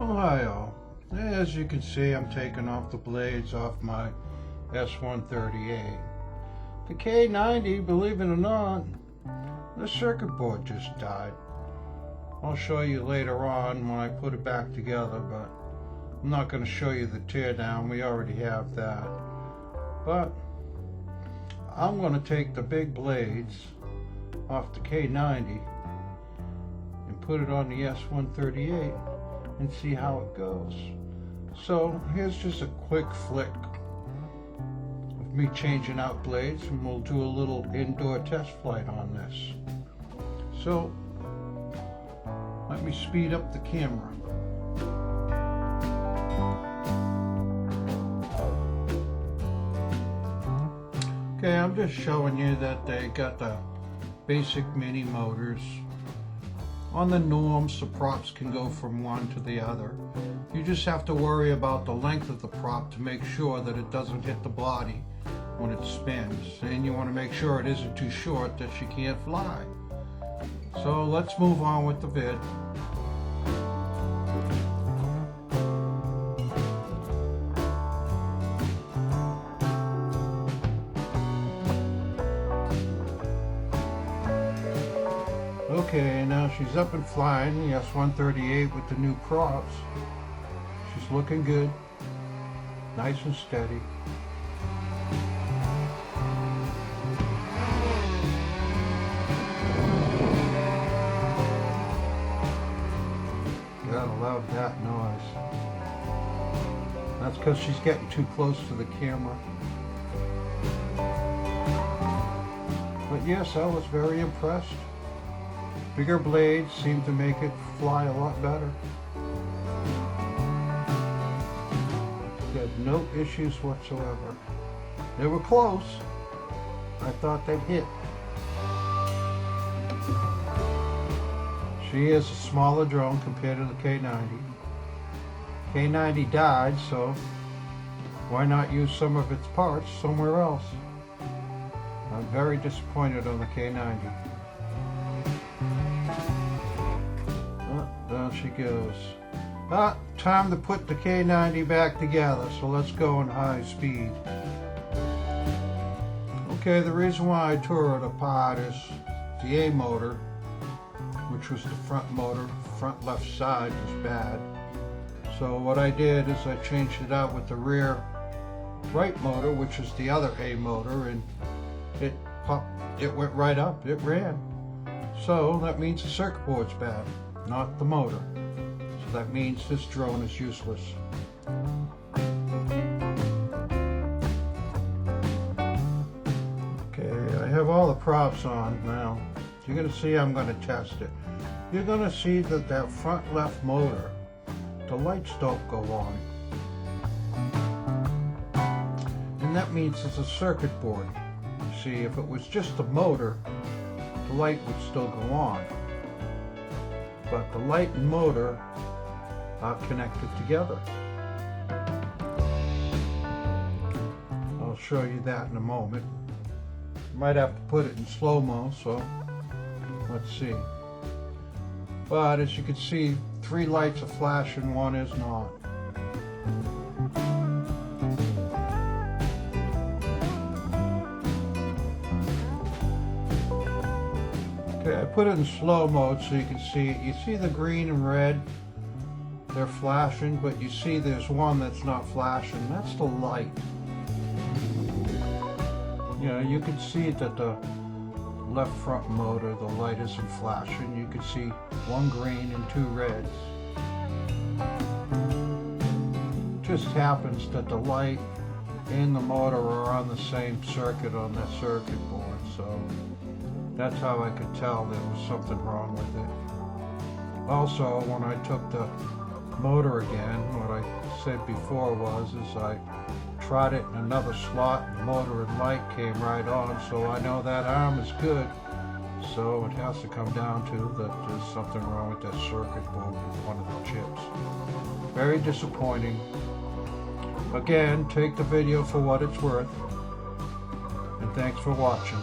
Ohio. As you can see, I'm taking off the blades off my S138. The K90, believe it or not, the circuit board just died. I'll show you later on when I put it back together, but I'm not going to show you the teardown. We already have that. But I'm going to take the big blades off the K90 and put it on the S138 and see how it goes. So here's just a quick flick of me changing out blades, and we'll do a little indoor test flight on this. So let me speed up the camera. Okay, I'm just showing you that they got the basic mini motors. On the norms, the props can go from one to the other. You just have to worry about the length of the prop to make sure that it doesn't hit the body when it spins. And you want to make sure it isn't too short that she can't fly. So let's move on with the vid. Okay, now she's up and flying, the S138 with the new props. She's looking good, nice and steady. Gotta love that noise. That's because she's getting too close to the camera. But yes, I was very impressed. Bigger blades seem to make it fly a lot better. Had no issues whatsoever. They were close. I thought they'd hit. She is a smaller drone compared to the K90. K90 died, so why not use some of its parts somewhere else? I'm very disappointed on the K90. Down she goes. Time to put the K90 back together, so let's go in high speed. Okay, the reason why I tore it apart is the A motor, which was the front motor, front left side was bad. So what I did is I changed it out with the rear right motor, which is the other A motor, and it popped, it went right up, it ran. So that means the circuit board's bad, not the motor. So that means this drone is useless. Okay, I have all the props on now. You're going to see I'm going to test it. You're going to see that that front left motor, the lights don't go on. And that means it's a circuit board. You see, if it was just the motor, the light would still go on. But the light and motor are connected together. I'll show you that in a moment. Might have to put it in slow-mo, so let's see. But as you can see, 3 lights are flashing, 1 is not. Okay, I put it in slow mode so you can see it. You see the green and red? They're flashing, but you see there's one that's not flashing. That's the light. You know, you can see that the left front motor, the light isn't flashing. You can see 1 green and 2 reds. It just happens that the light and the motor are on the same circuit on that circuit board, so that's how I could tell there was something wrong with it. Also, when I took the motor again, what I said before was I tried it in another slot, and the motor and light came right on, so I know that arm is good. So it has to come down to that there's something wrong with that circuit board with one of the chips. Very disappointing. Again, take the video for what it's worth, and thanks for watching.